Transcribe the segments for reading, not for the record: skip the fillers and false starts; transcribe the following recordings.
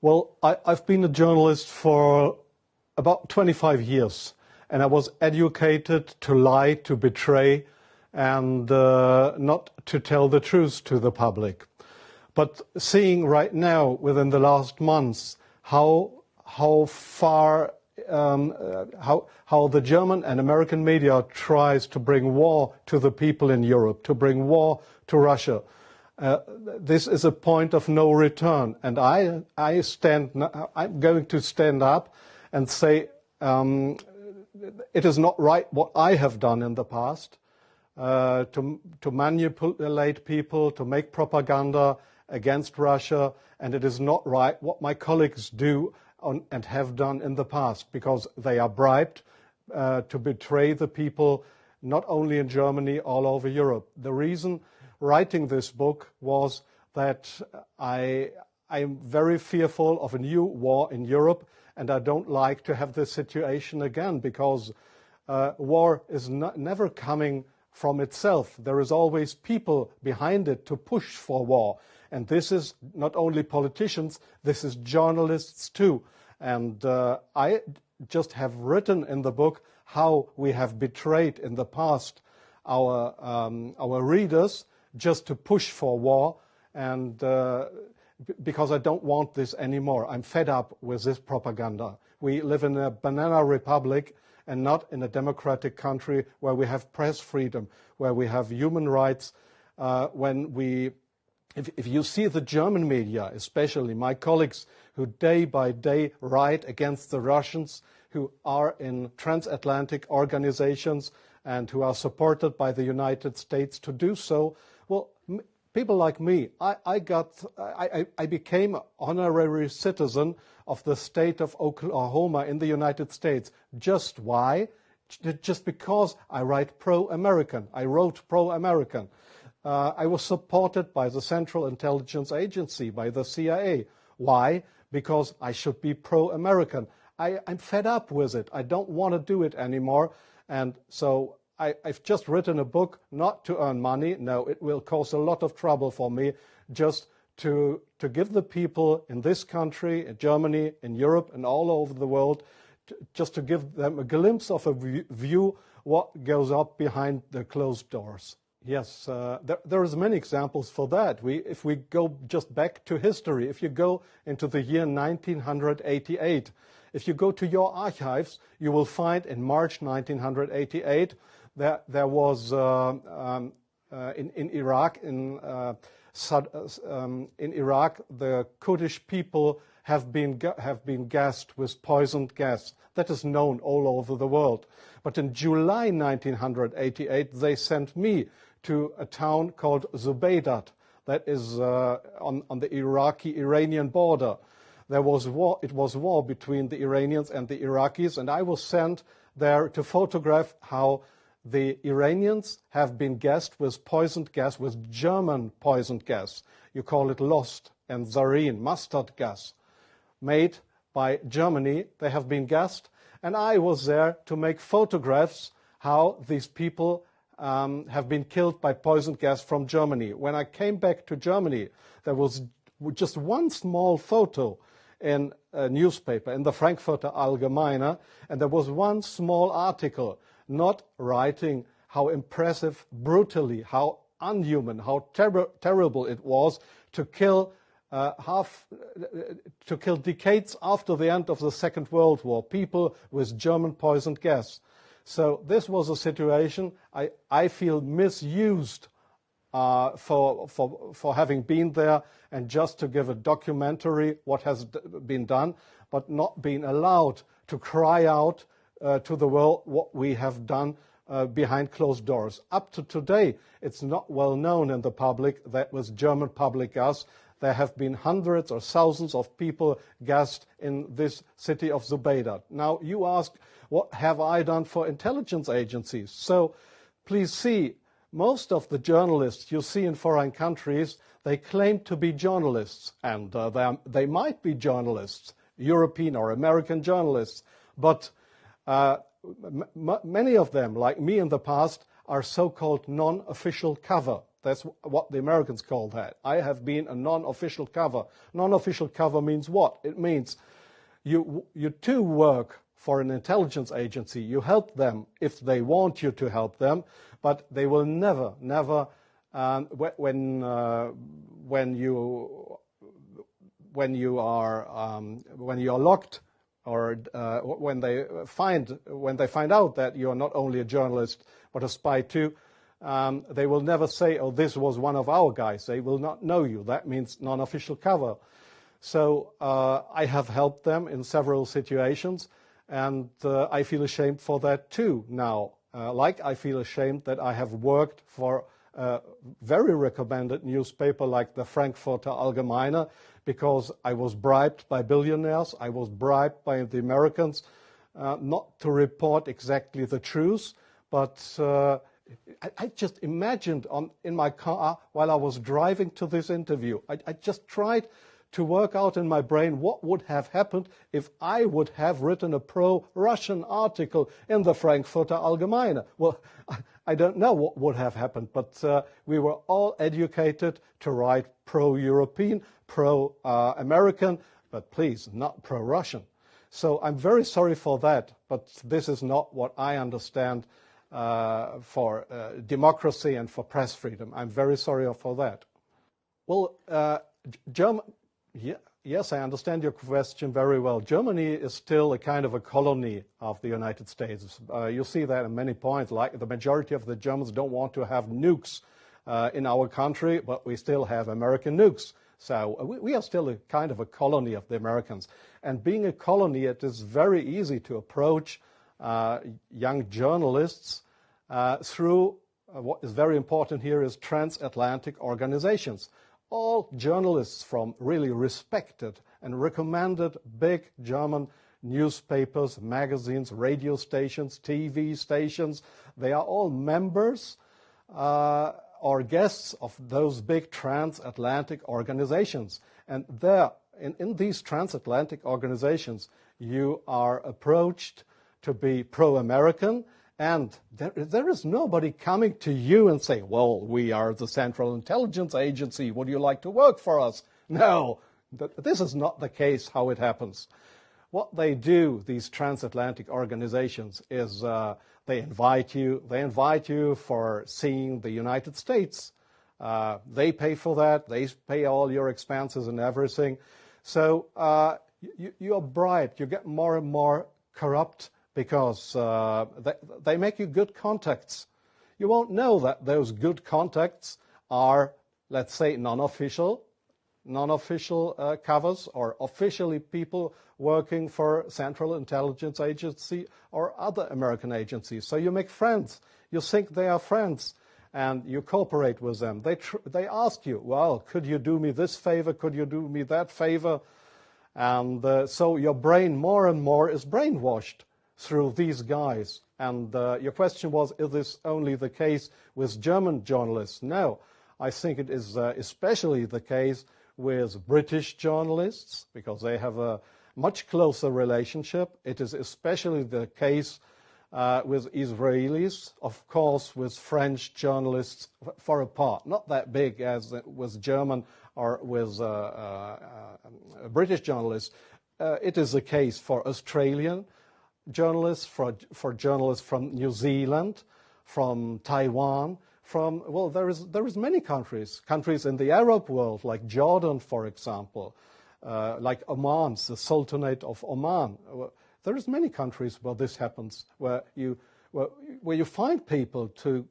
Well, I've been a journalist for about 25 years, and I was educated to lie, to betray, and not to tell the truth to the public. But seeing right now, within the last months, how far how the German and American media tries to bring war to the people in Europe, to bring war to Russia. This is a point of no return, and I'm going to stand up and say it is not right what I have done in the past, to manipulate people, to make propaganda against Russia, and it is not right what my colleagues do and have done in the past, because they are bribed to betray the people, not only in Germany, all over Europe. The reason writing this book was that I am very fearful of a new war in Europe, and I don't like to have this situation again, because war is never coming from itself. There is always people behind it to push for war. And this is not only politicians, this is journalists too. And I just have written in the book how we have betrayed in the past our readers just to push for war, and because I don't want this anymore. I'm fed up with this propaganda. We live in a banana republic and not in a democratic country where we have press freedom, where we have human rights. If you see the German media, especially my colleagues who day by day write against the Russians, who are in transatlantic organizations and who are supported by the United States to do so, well, people like me, I became an honorary citizen of the state of Oklahoma in the United States. Just why? Just because I write pro-American. I wrote pro-American. I was supported by the Central Intelligence Agency, by the CIA. Why? Because I should be pro-American. I'm fed up with it. I don't want to do it anymore. And so I've just written a book not to earn money. No, it will cause a lot of trouble for me, just to give the people in this country, in Germany, in Europe, and all over the world, just to give them a glimpse of a view what goes up behind the closed doors. Yes, there is many examples for that. If we go just back to history, if you go into the year 1988, if you go to your archives, you will find in March 1988 there was in Iraq the Kurdish people have been gassed with poisoned gas. That is known all over the world. But in July 1988, they sent me to a town called Zubaydat, that is on the Iraqi-Iranian border. There was war. It was war between the Iranians and the Iraqis, and I was sent there to photograph how the Iranians have been gassed with poisoned gas, with German poisoned gas. You call it Lost and Zareen, mustard gas, made by Germany. They have been gassed, and I was there to make photographs how these people have been killed by poisoned gas from Germany. When I came back to Germany, there was just one small photo in a newspaper, in the Frankfurter Allgemeine, and there was one small article not writing how impressive, brutally, how unhuman, how terrible it was to kill decades after the end of the Second World War, people with German poisoned gas. So this was a situation I feel misused for having been there and just to give a documentary what has been done, but not being allowed to cry out to the world what we have done behind closed doors. Up to today, it's not well known in the public that with German public gas, there have been hundreds or thousands of people gassed in this city of Zubaydat. Now, you ask, what have I done for intelligence agencies? So, please see, most of the journalists you see in foreign countries, they claim to be journalists, and they might be journalists, European or American journalists, but many of them, like me in the past, are so-called non-official cover. That's what the Americans call that. I have been a non-official cover. Non-official cover means what? It means you too work for an intelligence agency. You help them if they want you to help them, but they will never, when you are locked, or when they find out that you are not only a journalist but a spy too, they will never say, "Oh, this was one of our guys." They will not know you. That means non-official cover. So I have helped them in several situations, and I feel ashamed for that too now. Like I feel ashamed that I have worked for a very recommended newspaper like the Frankfurter Allgemeine, because I was bribed by billionaires, I was bribed by the Americans not to report exactly the truth, but I just imagined in my car while I was driving to this interview, I just tried to work out in my brain what would have happened if I would have written a pro-Russian article in the Frankfurter Allgemeine. Well, I don't know what would have happened, but we were all educated to write pro-European, pro-American, but please, not pro-Russian. So I'm very sorry for that, but this is not what I understand for democracy and for press freedom. I'm very sorry for that. Well, yes, I understand your question very well. Germany is still a kind of a colony of the United States. You see that in many points, like the majority of the Germans don't want to have nukes in our country, but we still have American nukes. So we are still a kind of a colony of the Americans. And being a colony, it is very easy to approach young journalists through what is very important here is transatlantic organizations. All journalists from really respected and recommended big German newspapers, magazines, radio stations, TV stations, they are all members or guests of those big transatlantic organizations. And there, in these transatlantic organizations, you are approached to be pro-American, and there is nobody coming to you and say, "Well, we are the Central Intelligence Agency. Would you like to work for us?" No, this is not the case how it happens. What they do, these transatlantic organizations, is they invite you for seeing the United States. They pay for that. They pay all your expenses and everything. So you are bribed. You get more and more corrupt, because they make you good contacts. You won't know that those good contacts are, let's say, non-official covers, or officially people working for Central Intelligence Agency or other American agencies. So you make friends. You think they are friends, and you cooperate with them. They ask you, "Well, could you do me this favor? Could you do me that favor?" And so your brain more and more is brainwashed through these guys. And your question was, is this only the case with German journalists? No, I think it is especially the case with British journalists, because they have a much closer relationship. It is especially the case with Israelis, of course, with French journalists for a part, not that big as with German or with British journalists. It is the case for Australian journalists, for journalists from New Zealand, from Taiwan, well, there is many countries in the Arab world, like Jordan, for example, like Oman, the Sultanate of Oman. There is many countries where this happens, where you find people to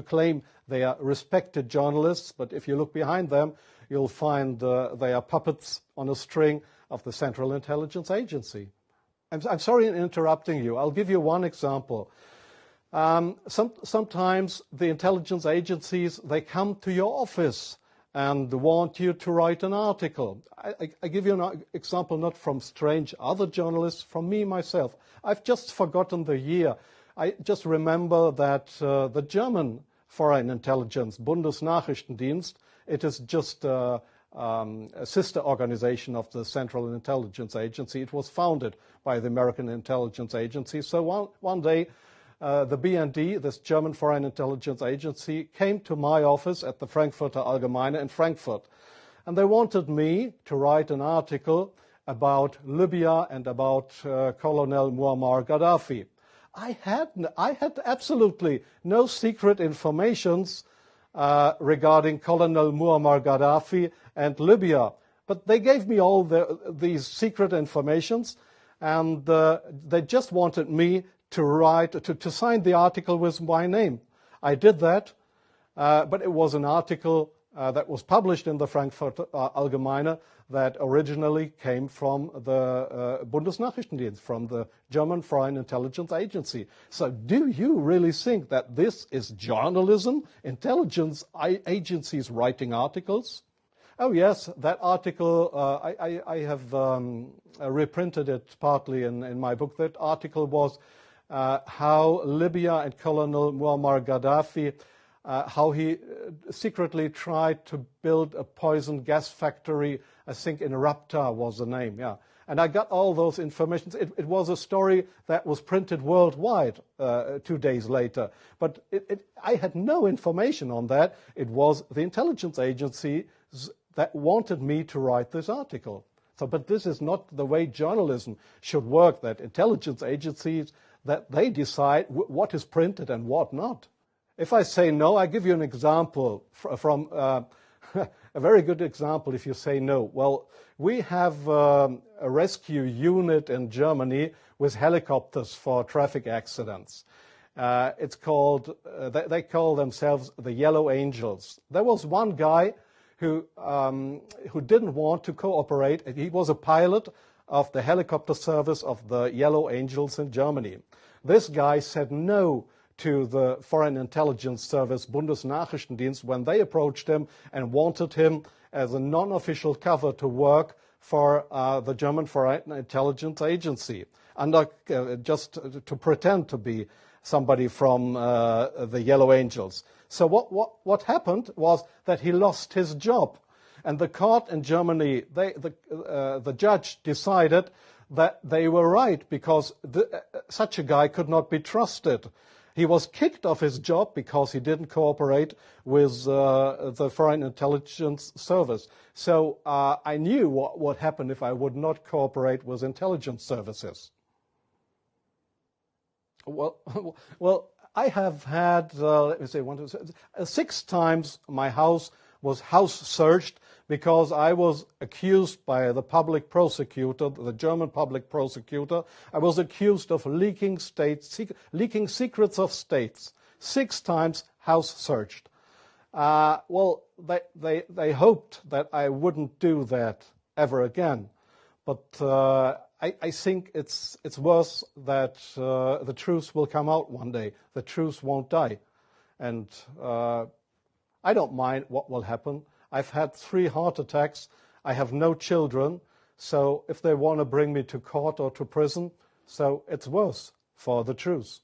claim they are respected journalists, but if you look behind them, you'll find they are puppets on a string of the Central Intelligence Agency. I'm sorry in interrupting you. I'll give you one example. Sometimes the intelligence agencies, they come to your office and want you to write an article. I give you an example not from strange other journalists, from me myself. I've just forgotten the year. I just remember that the German Foreign Intelligence, Bundesnachrichtendienst, it is just a sister organization of the Central Intelligence Agency. It was founded by the American Intelligence Agency. So one day the BND, this German Foreign Intelligence Agency, came to my office at the Frankfurter Allgemeine in Frankfurt. And they wanted me to write an article about Libya and about Colonel Muammar Gaddafi. I had absolutely no secret informations regarding Colonel Muammar Gaddafi and Libya. But they gave me all these secret informations, and they just wanted me to write, to sign the article with my name. I did that, but it was an article that was published in the Frankfurter Allgemeine that originally came from the Bundesnachrichtendienst, from the German Foreign Intelligence Agency. So do you really think that this is journalism, intelligence agencies writing articles? Oh yes, that article, I have reprinted it partly in my book. That article was how Libya and Colonel Muammar Gaddafi, how he secretly tried to build a poison gas factory, I think in Rabta was the name, yeah. And I got all those informations. It was a story that was printed worldwide 2 days later. But I had no information on that. It was the intelligence agencies that wanted me to write this article. So, but this is not the way journalism should work, that intelligence agencies, that they decide what is printed and what not. If I say no, I give you an example from a very good example if you say no. Well, we have a rescue unit in Germany with helicopters for traffic accidents. It's called, they call themselves the Yellow Angels. There was one guy who didn't want to cooperate. He was a pilot of the helicopter service of the Yellow Angels in Germany. This guy said no to the Foreign Intelligence Service, Bundesnachrichtendienst, when they approached him and wanted him as a non-official cover to work for the German Foreign Intelligence Agency, just to pretend to be somebody from the Yellow Angels. So what happened was that he lost his job. And the court in Germany, the judge decided that they were right, because such a guy could not be trusted. He was kicked off his job because he didn't cooperate with the Foreign Intelligence Service. So I knew what would happen if I would not cooperate with intelligence services. Well, I have had, let me say, 6 times my house was house searched because I was accused by the public prosecutor, the German public prosecutor. I was accused of leaking secrets of states. 6 times house searched. Well, they hoped that I wouldn't do that ever again. But I think it's worse that the truth will come out one day. The truth won't die. And I don't mind what will happen. I've had 3 heart attacks. I have no children. So if they want to bring me to court or to prison, so it's worse for the truth.